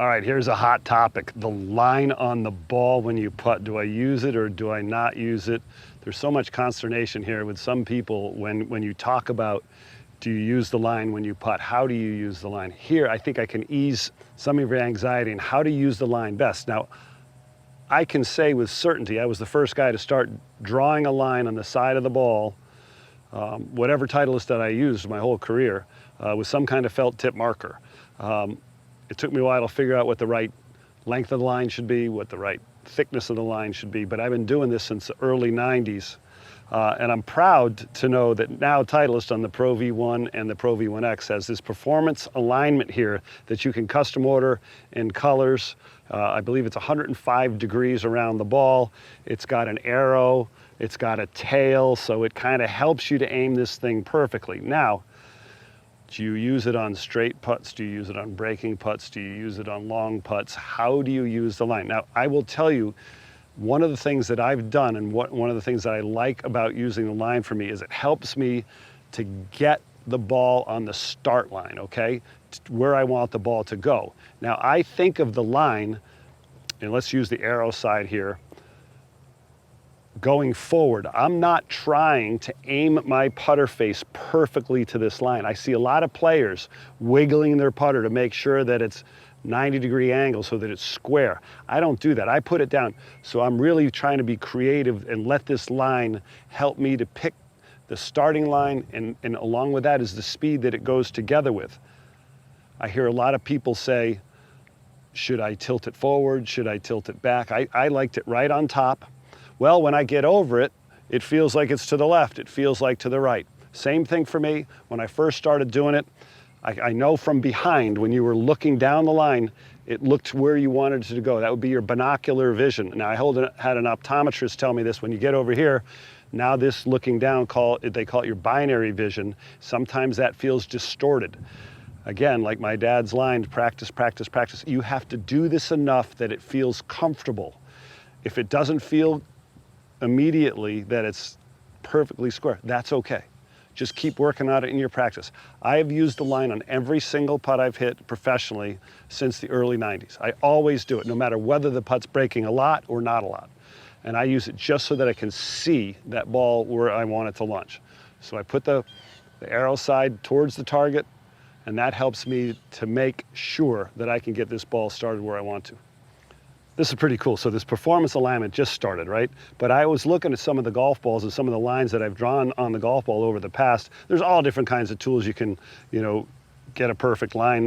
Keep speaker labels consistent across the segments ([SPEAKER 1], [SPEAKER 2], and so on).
[SPEAKER 1] All right, here's a hot topic. The line on the ball when you putt. Do I use it or do I not use it? There's so much consternation here with some people when you talk about, do you use the line when you putt? How do you use the line? Here, I think I can ease some of your anxiety in how to use the line best. Now, I can say with certainty, I was the first guy to start drawing a line on the side of the ball, whatever Titleist that I used my whole career, with some kind of felt tip marker. It took me a while to figure out what the right length of the line should be, what the right thickness of the line should be, but I've been doing this since the early 90s. And I'm proud to know that now Titleist on the Pro V1 and the Pro V1X has this performance alignment here that you can custom order in colors. I believe it's 105 degrees around the ball. It's got an arrow, it's got a tail, so it kind of helps you to aim this thing perfectly. Now, do you use it on straight putts? Do you use it on breaking putts? Do you use it on long putts? How do you use the line? Now, I will tell you, one of the things that I've done and one of the things that I like about using the line for me is it helps me to get the ball on the start line, okay? Where I want the ball to go. Now, I think of the line, and let's use the arrow side here, going forward. I'm not trying to aim my putter face perfectly to this line. I see a lot of players wiggling their putter to make sure that it's 90-degree angle so that it's square. I don't do that. I put it down. So I'm really trying to be creative and let this line help me to pick the starting line, and along with that is the speed that it goes together with. I hear a lot of people say, should I tilt it forward? Should I tilt it back? I liked it right on top. Well, when I get over it, it feels like it's to the left. It feels like to the right. Same thing for me. When I first started doing it, I know from behind, when you were looking down the line, it looked where you wanted it to go. That would be your binocular vision. Now, had an optometrist tell me this, when you get over here, now this looking down, they call it your binary vision. Sometimes that feels distorted. Again, like my dad's line, practice, practice, practice. You have to do this enough that it feels comfortable. If it doesn't feel immediately that it's perfectly square, that's okay. Just keep working on it in your practice. I have used the line on every single putt I've hit professionally since the early 90s. I always do it, no matter whether the putt's breaking a lot or not a lot. And I use it just so that I can see that ball where I want it to launch. So I put the arrow side towards the target, and that helps me to make sure that I can get this ball started where I want to. This is pretty cool. So this performance alignment just started, right? But I was looking at some of the golf balls and some of the lines that I've drawn on the golf ball over the past. There's all different kinds of tools you can, get a perfect line.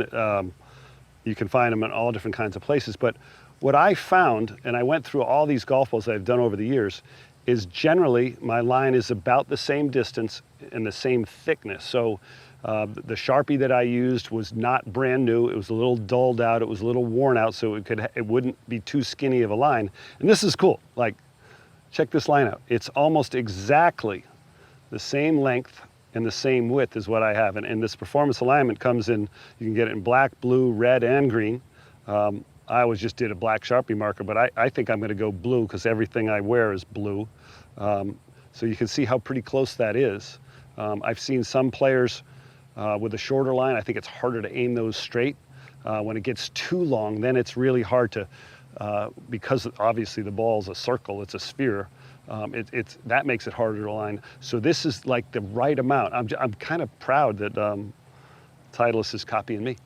[SPEAKER 1] You can find them in all different kinds of places. But what I found, and I went through all these golf balls that I've done over the years, is generally my line is about the same distance and the same thickness. So the Sharpie that I used was not brand new. It was a little dulled out. It was a little worn out, so it wouldn't be too skinny of a line. And this is cool. Like, check this line out. It's almost exactly the same length and the same width as what I have. And this performance alignment comes in, you can get it in black, blue, red, and green. I always just did a black Sharpie marker, but I think I'm going to go blue because everything I wear is blue. So you can see how pretty close that is. I've seen some players with a shorter line. I think it's harder to aim those straight. When it gets too long, then it's really hard to, because obviously the ball's a circle, it's a sphere, that makes it harder to align. So this is like the right amount. I'm kind of proud that Titleist is copying me.